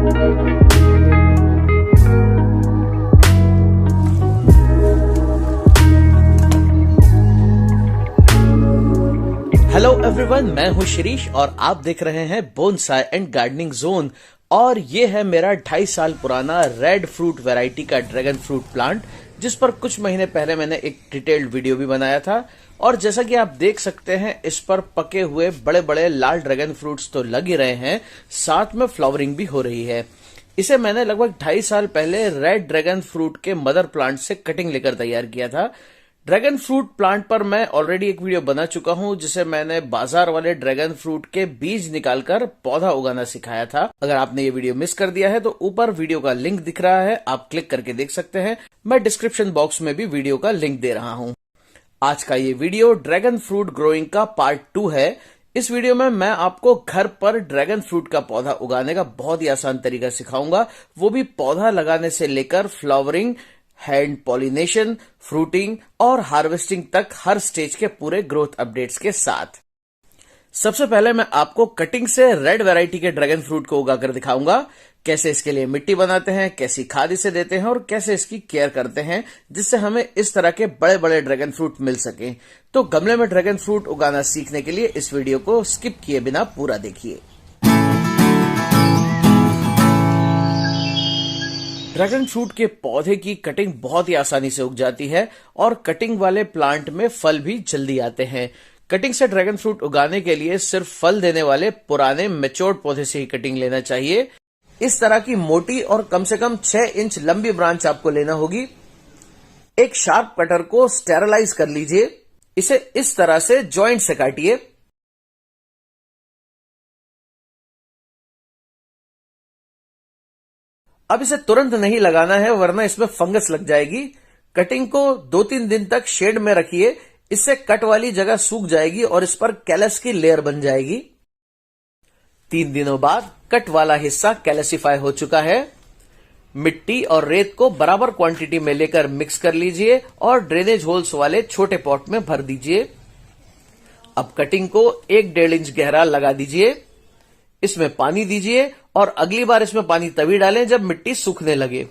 Hello everyone, मैं हूं शिरीष और आप देख रहे हैं बोनसाई एंड गार्डनिंग जोन। और ये है मेरा 2.5 साल पुराना रेड फ्रूट वैरायटी का ड्रैगन फ्रूट प्लांट, जिस पर कुछ महीने पहले मैंने एक डिटेल्ड वीडियो भी बनाया था। और जैसा कि आप देख सकते हैं, इस पर पके हुए बड़े बड़े लाल ड्रैगन फ्रूट्स तो लग ही रहे हैं, साथ में फ्लावरिंग भी हो रही है। इसे मैंने लगभग 2.5 साल पहले रेड ड्रैगन फ्रूट के मदर प्लांट से कटिंग लेकर तैयार किया था। ड्रैगन फ्रूट प्लांट पर मैं ऑलरेडी एक वीडियो बना चुका हूं, जिसे मैंने बाजार वाले ड्रैगन फ्रूट के बीज निकालकर पौधा उगाना सिखाया था। अगर आपने ये वीडियो मिस कर दिया है तो ऊपर वीडियो का लिंक दिख रहा है, आप क्लिक करके देख सकते हैं। मैं डिस्क्रिप्शन बॉक्स में भी वीडियो का लिंक दे रहा हूं। आज का ये वीडियो ड्रैगन फ्रूट ग्रोइंग का पार्ट 2 है। इस वीडियो में मैं आपको घर पर ड्रैगन फ्रूट का पौधा उगाने का बहुत ही आसान तरीका सिखाऊंगा, वो भी पौधा लगाने से लेकर फ्लावरिंग, हैंड पॉलिनेशन, फ्रूटिंग और हार्वेस्टिंग तक हर स्टेज के पूरे ग्रोथ अपडेट्स के साथ। सबसे पहले मैं आपको कटिंग से रेड वैरायटी के ड्रैगन फ्रूट को उगाकर दिखाऊंगा, कैसे इसके लिए मिट्टी बनाते हैं, कैसी खाद इसे देते हैं और कैसे इसकी केयर करते हैं, जिससे हमें इस तरह के बड़े बड़े ड्रैगन फ्रूट मिल सके। तो गमले में ड्रैगन फ्रूट उगाना सीखने के लिए इस वीडियो को स्किप किए बिना पूरा देखिए। ड्रैगन फ्रूट के पौधे की कटिंग बहुत ही आसानी से उग जाती है और कटिंग वाले प्लांट में फल भी जल्दी आते हैं। कटिंग से ड्रैगन फ्रूट उगाने के लिए सिर्फ फल देने वाले पुराने मैच्योर्ड पौधे से ही कटिंग लेना चाहिए। इस तरह की मोटी और कम से कम 6 इंच लंबी ब्रांच आपको लेना होगी। एक शार्प कटर को स्टेरलाइज कर लीजिए। इसे इस तरह से जॉइंट से काटिए। अब इसे तुरंत नहीं लगाना है, वरना इसमें फंगस लग जाएगी। कटिंग को 2-3 दिन तक शेड में रखिए, इससे कट वाली जगह सूख जाएगी और इस पर कैलस की लेयर बन जाएगी। 3 दिनों बाद कट वाला हिस्सा कैल्सिफाई हो चुका है। मिट्टी और रेत को बराबर क्वांटिटी में लेकर मिक्स कर लीजिए और ड्रेनेज होल्स वाले छोटे पॉट में भर दीजिए। अब कटिंग को 1-1.5 इंच गहरा लगा दीजिए। इसमें पानी दीजिए और अगली बार इसमें पानी तभी डालें जब मिट्टी सूखने लगे।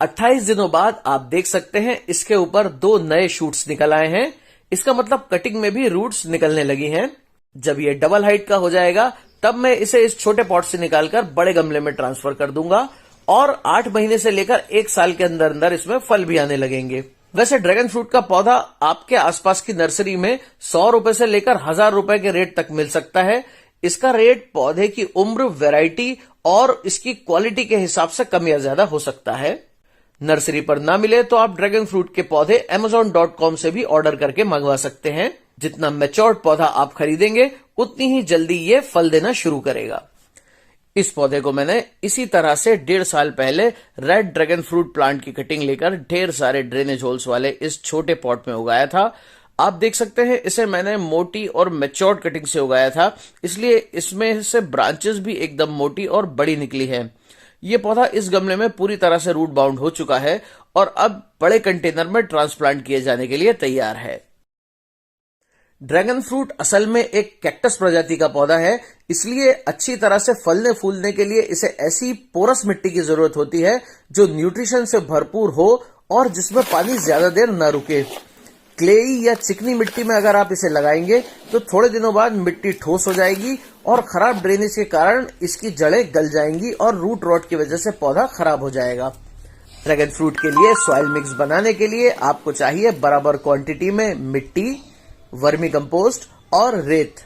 28 दिनों बाद आप देख सकते हैं, इसके ऊपर 2 नए शूट्स निकल आए हैं। इसका मतलब कटिंग में भी रूट्स निकलने लगी हैं। जब ये डबल हाइट का हो जाएगा, तब मैं इसे इस छोटे पॉट से निकालकर बड़े गमले में ट्रांसफर कर दूंगा और 8 महीने से लेकर 1 साल के अंदर अंदर इसमें फल भी आने लगेंगे। वैसे ड्रैगन फ्रूट का पौधा आपके आसपास की नर्सरी में 100 रुपए से लेकर 1000 रुपए के रेट तक मिल सकता है। इसका रेट पौधे की उम्र, वैरायटी और इसकी क्वालिटी के हिसाब से कम या ज्यादा हो सकता है। नर्सरी पर ना मिले तो आप ड्रैगन फ्रूट के पौधे amazon.com से भी ऑर्डर करके मंगवा सकते हैं। जितना मैच्योर्ड पौधा आप खरीदेंगे, उतनी ही जल्दी ये फल देना शुरू करेगा। इस पौधे को मैंने इसी तरह से 1.5 साल पहले रेड ड्रैगन फ्रूट प्लांट की कटिंग लेकर ढेर सारे ड्रेनेज होल्स वाले इस छोटे पॉट में उगाया था। आप देख सकते हैं, इसे मैंने मोटी और मैच्योर्ड कटिंग से उगाया था, इसलिए इसमें से ब्रांचेस भी एकदम मोटी और बड़ी निकली है। ये पौधा इस गमले में पूरी तरह से रूट बाउंड हो चुका है और अब बड़े कंटेनर में ट्रांसप्लांट किए जाने के लिए तैयार है। ड्रैगन फ्रूट असल में एक कैक्टस प्रजाति का पौधा है, इसलिए अच्छी तरह से फलने फूलने के लिए इसे ऐसी पोरस मिट्टी की जरूरत होती है जो न्यूट्रिशन से भरपूर हो और जिसमें पानी ज्यादा देर न रुके। क्लेई या चिकनी मिट्टी में अगर आप इसे लगाएंगे तो थोड़े दिनों बाद मिट्टी ठोस हो जाएगी और खराब ड्रेनेज के कारण इसकी जड़ें गल जाएंगी और रूट रॉट की वजह से पौधा खराब हो जाएगा। ड्रैगन फ्रूट के लिए सॉइल मिक्स बनाने के लिए आपको चाहिए बराबर क्वांटिटी में मिट्टी, वर्मी कंपोस्ट और रेत।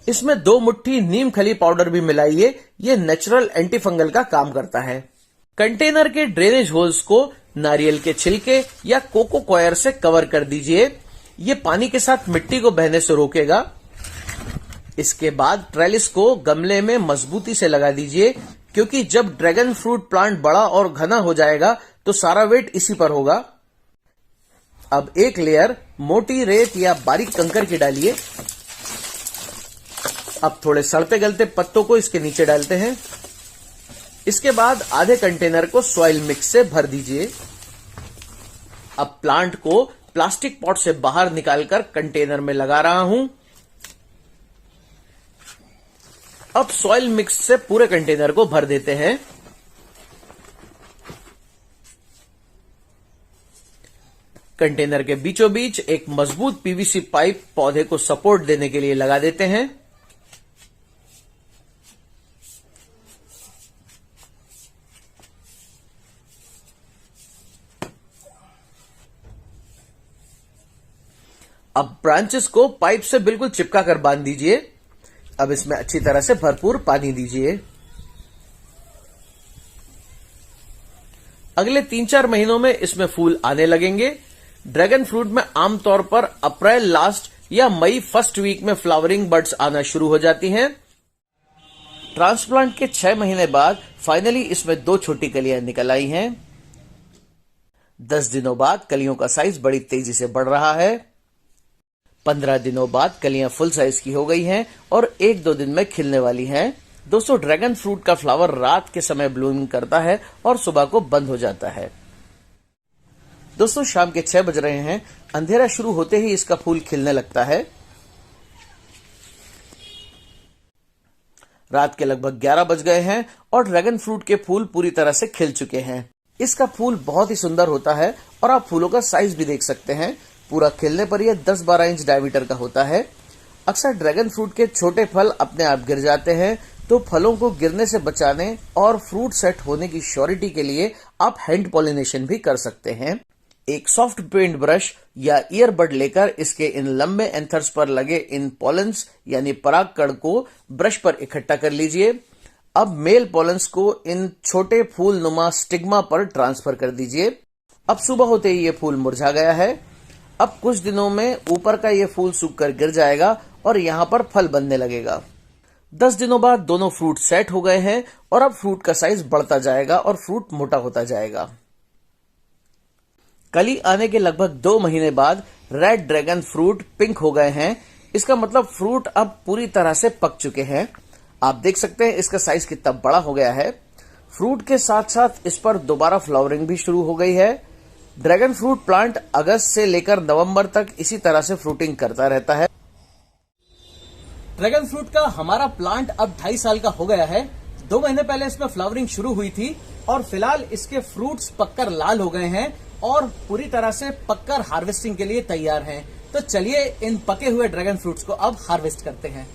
इसमें 2 मुट्ठी नीम खली पाउडर भी मिलाइए, ये नेचुरल एंटी फंगल का काम करता है। कंटेनर के ड्रेनेज होल्स को नारियल के छिलके या कोको कॉयर से कवर कर दीजिए, ये पानी के साथ मिट्टी को बहने से रोकेगा। इसके बाद ट्रेलिस को गमले में मजबूती से लगा दीजिए, क्योंकि जब ड्रैगन फ्रूट प्लांट बड़ा और घना हो जाएगा तो सारा वेट इसी पर होगा। अब एक लेयर मोटी रेत या बारीक कंकर की डालिए। अब थोड़े सड़ते गलते पत्तों को इसके नीचे डालते हैं। इसके बाद आधे कंटेनर को सॉइल मिक्स से भर दीजिए। अब प्लांट को प्लास्टिक पॉट से बाहर निकालकर कंटेनर में लगा रहा हूं। अब सॉइल मिक्स से पूरे कंटेनर को भर देते हैं। कंटेनर के बीचों बीच एक मजबूत पीवीसी पाइप पौधे को सपोर्ट देने के लिए लगा देते हैं। अब ब्रांचेस को पाइप से बिल्कुल चिपका कर बांध दीजिए। अब इसमें अच्छी तरह से भरपूर पानी दीजिए। अगले 3-4 महीनों में इसमें फूल आने लगेंगे। ड्रैगन फ्रूट में आमतौर पर अप्रैल लास्ट या मई फर्स्ट वीक में फ्लावरिंग बड्स आना शुरू हो जाती हैं। ट्रांसप्लांट के 6 महीने बाद फाइनली इसमें 2 छोटी कलियां निकल आई हैं। 10 दिनों बाद कलियों का साइज बड़ी तेजी से बढ़ रहा है। 15 दिनों बाद कलियां फुल साइज की हो गई हैं और 1-2 दिन में खिलने वाली हैं। दोस्तों, ड्रैगन फ्रूट का फ्लावर रात के समय ब्लूमिंग करता है और सुबह को बंद हो जाता है। दोस्तों, शाम के 6 बज रहे हैं। अंधेरा शुरू होते ही इसका फूल खिलने लगता है। रात के लगभग 11 बज गए हैं और ड्रैगन फ्रूट के फूल पूरी तरह से खिल चुके हैं। इसका फूल बहुत ही सुंदर होता है और आप फूलों का साइज भी देख सकते हैं। पूरा खिलने पर यह 10-12 इंच डायमीटर का होता है। अक्सर ड्रैगन फ्रूट के छोटे फल अपने आप गिर जाते हैं, तो फलों को गिरने से बचाने और फ्रूट सेट होने की श्योरिटी के लिए आप हैंड पॉलिनेशन भी कर सकते हैं। एक सॉफ्ट पेंट ब्रश या ईयरबड लेकर इसके इन लंबे एंथर्स पर लगे इन पॉलन्स यानी परागकण को ब्रश पर इकट्ठा कर लीजिए। अब मेल पॉलन्स को इन छोटे फूल नुमा स्टिग्मा पर ट्रांसफर कर दीजिए। अब सुबह होते ही ये फूल मुरझा गया है। अब कुछ दिनों में ऊपर का ये फूल सूखकर गिर जाएगा और यहाँ पर फल बनने लगेगा। 10 दिनों बाद दोनों फ्रूट सेट हो गए हैं और अब फ्रूट का साइज बढ़ता जाएगा और फ्रूट मोटा होता जाएगा। कली आने के लगभग 2 महीने बाद रेड ड्रैगन फ्रूट पिंक हो गए हैं। इसका मतलब फ्रूट अब पूरी तरह से पक चुके हैं। आप देख सकते हैं इसका साइज कितना बड़ा हो गया है। फ्रूट के साथ साथ इस पर दोबारा फ्लावरिंग भी शुरू हो गई है। ड्रैगन फ्रूट प्लांट अगस्त से लेकर नवंबर तक इसी तरह से फ्रूटिंग करता रहता है। ड्रैगन फ्रूट का हमारा प्लांट अब 2.5 साल का हो गया है। 2 महीने पहले इसमें फ्लावरिंग शुरू हुई थी और फिलहाल इसके फ्रूट्स पककर लाल हो गए हैं और पूरी तरह से पककर हार्वेस्टिंग के लिए तैयार हैं। तो चलिए इन पके हुए ड्रैगन फ्रूट्स को अब हार्वेस्ट करते हैं।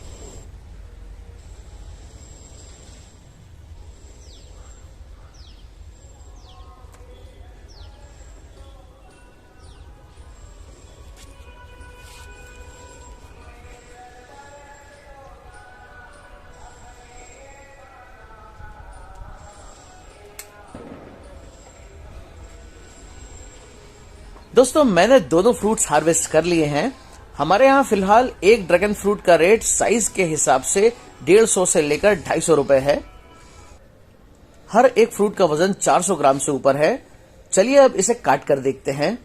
दोस्तों, मैंने दोनों फ्रूट्स हार्वेस्ट कर लिए हैं। हमारे यहाँ फिलहाल एक ड्रैगन फ्रूट का रेट साइज के हिसाब से 150 से लेकर 250 रुपए है। हर एक फ्रूट का वजन 400 ग्राम से ऊपर है। चलिए अब इसे काट कर देखते हैं।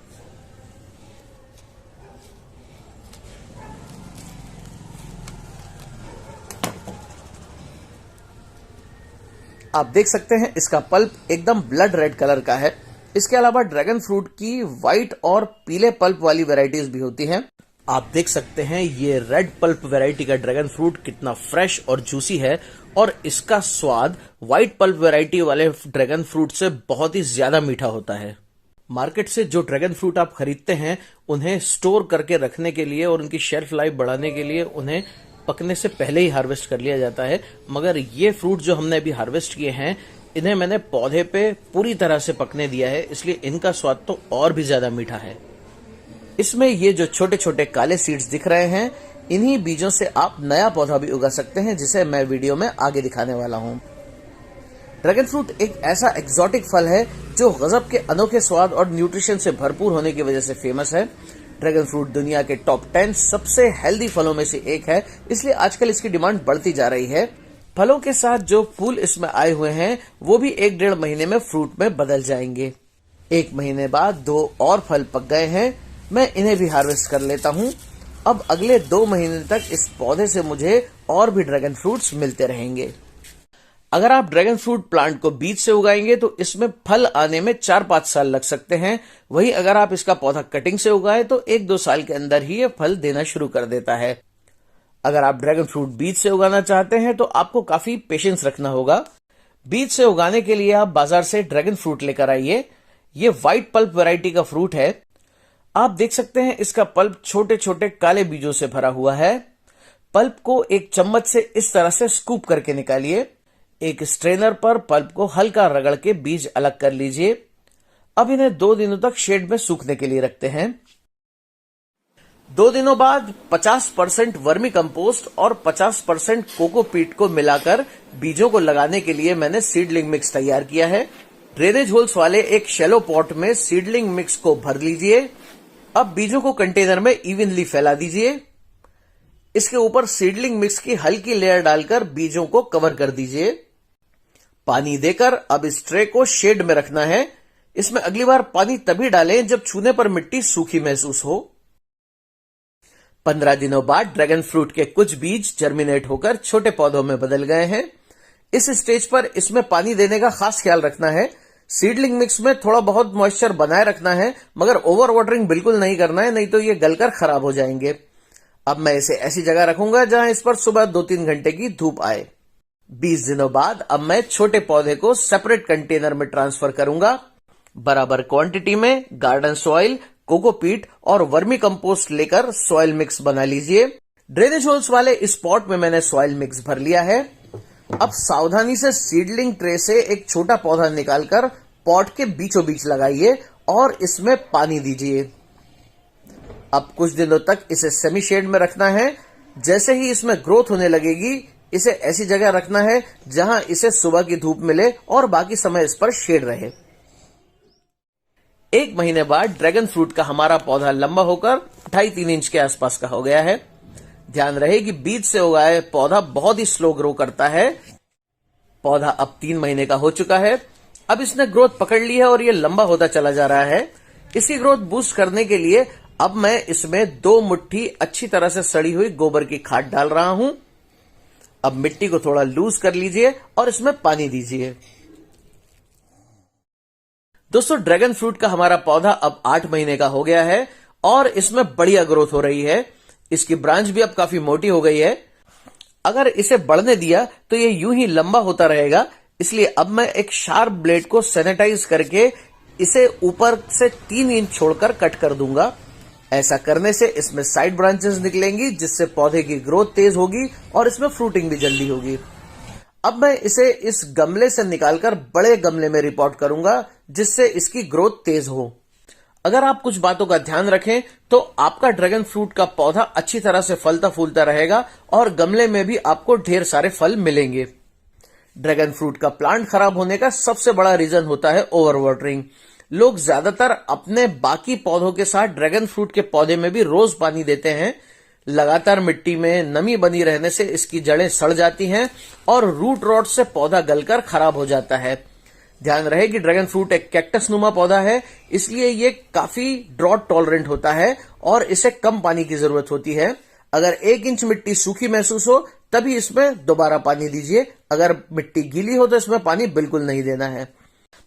आप देख सकते हैं इसका पल्प एकदम ब्लड रेड कलर का है। इसके अलावा ड्रैगन फ्रूट की व्हाइट और पीले पल्प वाली वैरायटीज भी होती हैं। आप देख सकते हैं ये रेड पल्प वैरायटी का ड्रैगन फ्रूट कितना फ्रेश और जूसी है और इसका स्वाद व्हाइट पल्प वैरायटी वाले ड्रैगन फ्रूट से बहुत ही ज्यादा मीठा होता है। मार्केट से जो ड्रैगन फ्रूट आप खरीदते हैं उन्हें स्टोर करके रखने के लिए और उनकी शेल्फ लाइफ बढ़ाने के लिए उन्हें पकने से पहले ही हार्वेस्ट कर लिया जाता है, मगर ये फ्रूट जो हमने अभी हार्वेस्ट किए हैं इन्हें मैंने पौधे पे पूरी तरह से पकने दिया है, इसलिए इनका स्वाद तो और भी ज्यादा मीठा है। इसमें ये जो छोटे छोटे काले सीड्स दिख रहे हैं, इन्हीं बीजों से आप नया पौधा भी उगा सकते हैं, जिसे मैं वीडियो में आगे दिखाने वाला हूं। ड्रैगन फ्रूट एक ऐसा एक्सोटिक फल है जो गजब के अनोखे स्वाद और न्यूट्रिशन से भरपूर होने की वजह से फेमस है। ड्रैगन फ्रूट दुनिया के टॉप 10 सबसे हेल्दी फलों में से एक है, इसलिए आजकल इसकी डिमांड बढ़ती जा रही है। फलों के साथ जो फूल इसमें आए हुए हैं वो भी 1-1.5 महीने में फ्रूट में बदल जाएंगे। 1 महीने बाद 2 और फल पक गए हैं। मैं इन्हें भी हार्वेस्ट कर लेता हूं। अब अगले 2 महीने तक इस पौधे से मुझे और भी ड्रैगन फ्रूट्स मिलते रहेंगे। अगर आप ड्रैगन फ्रूट प्लांट को बीज से उगाएंगे तो इसमें फल आने में 4-5 साल लग सकते हैं। वहीं अगर आप इसका पौधा कटिंग से उगाए तो 1-2 साल के अंदर ही ये फल देना शुरू कर देता है। अगर आप ड्रैगन फ्रूट बीज से उगाना चाहते हैं तो आपको काफी पेशेंस रखना होगा। बीज से उगाने के लिए आप बाजार से ड्रैगन फ्रूट लेकर आइए। ये व्हाइट पल्प वैरायटी का फ्रूट है। आप देख सकते हैं इसका पल्प छोटे छोटे काले बीजों से भरा हुआ है। पल्प को एक चम्मच से इस तरह से स्कूप करके निकालिए। एक स्ट्रेनर पर पल्प को हल्का रगड़ के बीज अलग कर लीजिए। अब इन्हें 2 दिनों तक शेड में सूखने के लिए रखते हैं। 2 दिनों बाद 50% वर्मी कंपोस्ट और 50% कोकोपीट को मिलाकर बीजों को लगाने के लिए मैंने सीडलिंग मिक्स तैयार किया है। ड्रेनेज होल्स वाले एक शैलो पॉट में सीडलिंग मिक्स को भर लीजिए। अब बीजों को कंटेनर में इवनली फैला दीजिए। इसके ऊपर सीडलिंग मिक्स की हल्की लेयर डालकर बीजों को कवर कर दीजिए। पानी देकर अब इस ट्रे को शेड में रखना है। इसमें अगली बार पानी तभी डालें जब छूने पर मिट्टी सूखी महसूस हो। 15 दिनों बाद ड्रैगन फ्रूट के कुछ बीज जर्मिनेट होकर छोटे पौधों में बदल गए हैं। इस स्टेज पर इसमें पानी देने का खास ख्याल रखना है। सीडलिंग मिक्स में थोड़ा बहुत मॉइस्चर बनाए रखना है, मगर ओवर वाटरिंग बिल्कुल नहीं करना है, नहीं तो ये गलकर खराब हो जाएंगे। अब मैं इसे ऐसी जगह रखूंगा जहां इस पर सुबह 2-3 घंटे की धूप आए। 20 दिनों बाद अब मैं छोटे पौधे को सेपरेट कंटेनर में ट्रांसफर करूंगा। बराबर क्वांटिटी में गार्डन सॉइल, कोकोपीट और वर्मी कंपोस्ट लेकर सॉइल मिक्स बना लीजिए। ड्रेनेज होल्स वाले इस पॉट में मैंने सॉइल मिक्स भर लिया है। अब सावधानी से सीडलिंग ट्रे से एक छोटा पौधा निकालकर पॉट के बीचों बीच लगाइए और इसमें पानी दीजिए। अब कुछ दिनों तक इसे सेमी शेड में रखना है। जैसे ही इसमें ग्रोथ होने लगेगी, इसे ऐसी जगह रखना है जहां इसे सुबह की धूप मिले और बाकी समय इस पर शेड रहे। 1 महीने बाद ड्रैगन फ्रूट का हमारा पौधा लंबा होकर 2.5-3 इंच के आसपास का हो गया है। ध्यान रहे कि बीज से उगाए पौधा बहुत ही स्लो ग्रो करता है। पौधा अब 3 महीने का हो चुका है। अब इसने ग्रोथ पकड़ ली है और ये लंबा होता चला जा रहा है। इसकी ग्रोथ बूस्ट करने के लिए अब मैं इसमें 2 मुट्ठी अच्छी तरह से सड़ी हुई गोबर की खाद डाल रहा हूं। अब मिट्टी को थोड़ा लूज कर लीजिए और इसमें पानी दीजिए। दोस्तों, ड्रैगन फ्रूट का हमारा पौधा अब 8 महीने का हो गया है और इसमें बढ़िया ग्रोथ हो रही है। इसकी ब्रांच भी अब काफी मोटी हो गई है। अगर इसे बढ़ने दिया तो ये यूं ही लंबा होता रहेगा। इसलिए अब मैं एक शार्प ब्लेड को सैनिटाइज करके इसे ऊपर से 3 इंच छोड़कर कट कर दूंगा। ऐसा करने से इसमें साइड ब्रांचेस निकलेंगी, जिससे पौधे की ग्रोथ तेज होगी और इसमें फ्रूटिंग भी जल्दी होगी। अब मैं इसे इस गमले से निकालकर बड़े गमले में रिपोर्ट करूंगा, जिससे इसकी ग्रोथ तेज हो। अगर आप कुछ बातों का ध्यान रखें तो आपका ड्रैगन फ्रूट का पौधा अच्छी तरह से फलता फूलता रहेगा और गमले में भी आपको ढेर सारे फल मिलेंगे। ड्रैगन फ्रूट का प्लांट खराब होने का सबसे बड़ा रीजन होता है ओवर वाटरिंग। लोग ज्यादातर अपने बाकी पौधों के साथ ड्रैगन फ्रूट के पौधे में भी रोज पानी देते हैं। लगातार मिट्टी में नमी बनी रहने से इसकी जड़ें सड़ जाती हैं और रूट रॉट से पौधा गलकर खराब हो जाता है। ध्यान रहे कि ड्रैगन फ्रूट एक कैक्टस नुमा पौधा है, इसलिए ये काफी ड्रॉट टॉलरेंट होता है और इसे कम पानी की जरूरत होती है। अगर 1 इंच मिट्टी सूखी महसूस हो तभी इसमें दोबारा पानी दीजिए। अगर मिट्टी गीली हो तो इसमें पानी बिल्कुल नहीं देना है।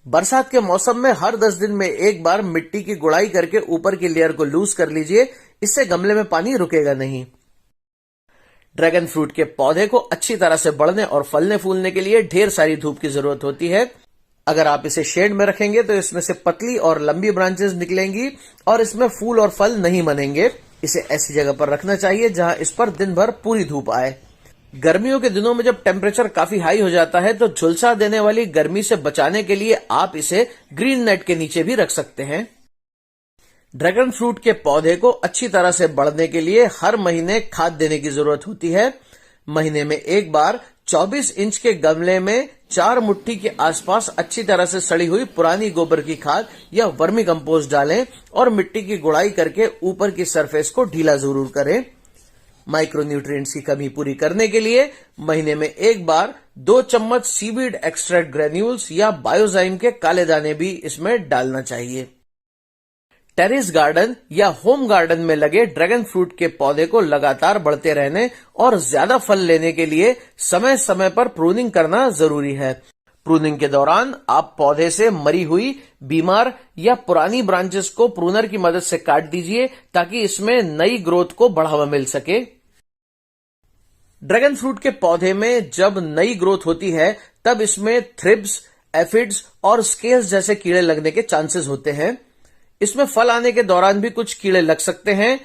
बरसात के मौसम में हर 10 दिन में एक बार मिट्टी की गुड़ाई करके ऊपर की लेयर को लूज कर लीजिए। इससे गमले में पानी रुकेगा नहीं। ड्रैगन फ्रूट के पौधे को अच्छी तरह से बढ़ने और फलने फूलने के लिए ढेर सारी धूप की जरूरत होती है। अगर आप इसे शेड में रखेंगे तो इसमें से पतली और लंबी ब्रांचेस निकलेंगी और इसमें फूल और फल नहीं बनेंगे। इसे ऐसी जगह पर रखना चाहिए जहां इस पर दिन भर पूरी धूप आए। गर्मियों के दिनों में जब टेम्परेचर काफी हाई हो जाता है तो झुलसा देने वाली गर्मी से बचाने के लिए आप इसे ग्रीन नेट के नीचे भी रख सकते हैं। ड्रैगन फ्रूट के पौधे को अच्छी तरह से बढ़ने के लिए हर महीने खाद देने की जरूरत होती है। महीने में एक बार 24 इंच के गमले में 4 मुट्ठी के आसपास अच्छी तरह से सड़ी हुई पुरानी गोबर की खाद या वर्मी कंपोस्ट डालें और मिट्टी की गुड़ाई करके ऊपर की सरफेस को ढीला जरूर करें। माइक्रोन्यूट्रिएंट्स की कमी पूरी करने के लिए महीने में एक बार 2 चम्मच सीवीड एक्सट्रैक्ट ग्रेन्यूल्स या बायोजाइम के काले दाने भी इसमें डालना चाहिए। टेरेस गार्डन या होम गार्डन में लगे ड्रैगन फ्रूट के पौधे को लगातार बढ़ते रहने और ज्यादा फल लेने के लिए समय समय पर प्रूनिंग करना जरूरी है। प्रूनिंग के दौरान आप पौधे से मरी हुई, बीमार या पुरानी ब्रांचेस को प्रूनर की मदद से काट दीजिए ताकि इसमें नई ग्रोथ को बढ़ावा मिल सके। ड्रैगन फ्रूट के पौधे में जब नई ग्रोथ होती है तब इसमें थ्रिप्स, एफिड्स और स्केल्स जैसे कीड़े लगने के चांसेस होते हैं। इसमें फल आने के दौरान भी कुछ कीड़े लग सकते हैं।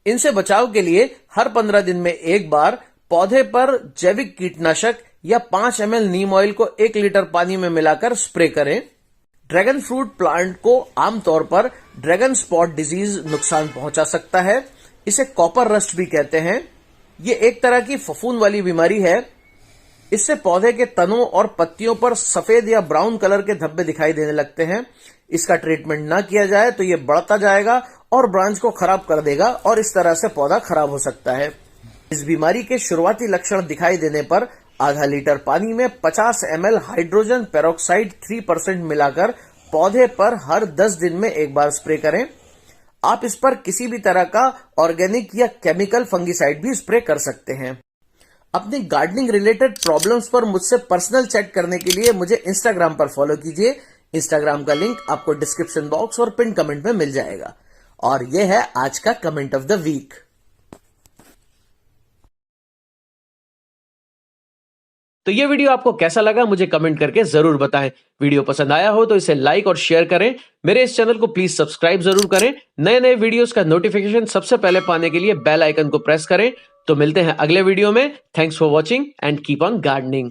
इनसे बचाव के लिए हर 15 दिन में एक बार पौधे पर जैविक कीटनाशक या 5 ml नीम ऑयल को 1 लीटर पानी में मिलाकर स्प्रे करें। ड्रैगन फ्रूट प्लांट को आमतौर पर ड्रैगन स्पॉट डिजीज नुकसान पहुंचा सकता है। इसे कॉपर रस्ट भी कहते हैं। ये एक तरह की फफूंद वाली बीमारी है। इससे पौधे के तनों और पत्तियों पर सफेद या ब्राउन कलर के धब्बे दिखाई देने लगते हैं। इसका ट्रीटमेंट ना किया जाए तो ये बढ़ता जाएगा और ब्रांच को खराब कर देगा और इस तरह से पौधा खराब हो सकता है। इस बीमारी के शुरुआती लक्षण दिखाई देने पर आधा लीटर पानी में 50 ml हाइड्रोजन पेरोक्साइड 3% मिलाकर पौधे पर हर 10 दिन में एक बार स्प्रे करें। आप इस पर किसी भी तरह का ऑर्गेनिक या केमिकल फंगिसाइड भी स्प्रे कर सकते हैं। अपनी गार्डनिंग रिलेटेड प्रॉब्लम्स पर मुझसे पर्सनल चैट करने के लिए मुझे इंस्टाग्राम पर फॉलो कीजिए। इंस्टाग्राम का लिंक आपको डिस्क्रिप्शन बॉक्स और पिन कमेंट में मिल जाएगा। और यह है आज का कमेंट ऑफ द वीक। तो ये वीडियो आपको कैसा लगा मुझे कमेंट करके जरूर बताएं। वीडियो पसंद आया हो तो इसे लाइक और शेयर करें। मेरे इस चैनल को प्लीज सब्सक्राइब जरूर करें। नए नए वीडियोस का नोटिफिकेशन सबसे पहले पाने के लिए बेल आइकन को प्रेस करें। तो मिलते हैं अगले वीडियो में। Thanks for watching and keep on gardening.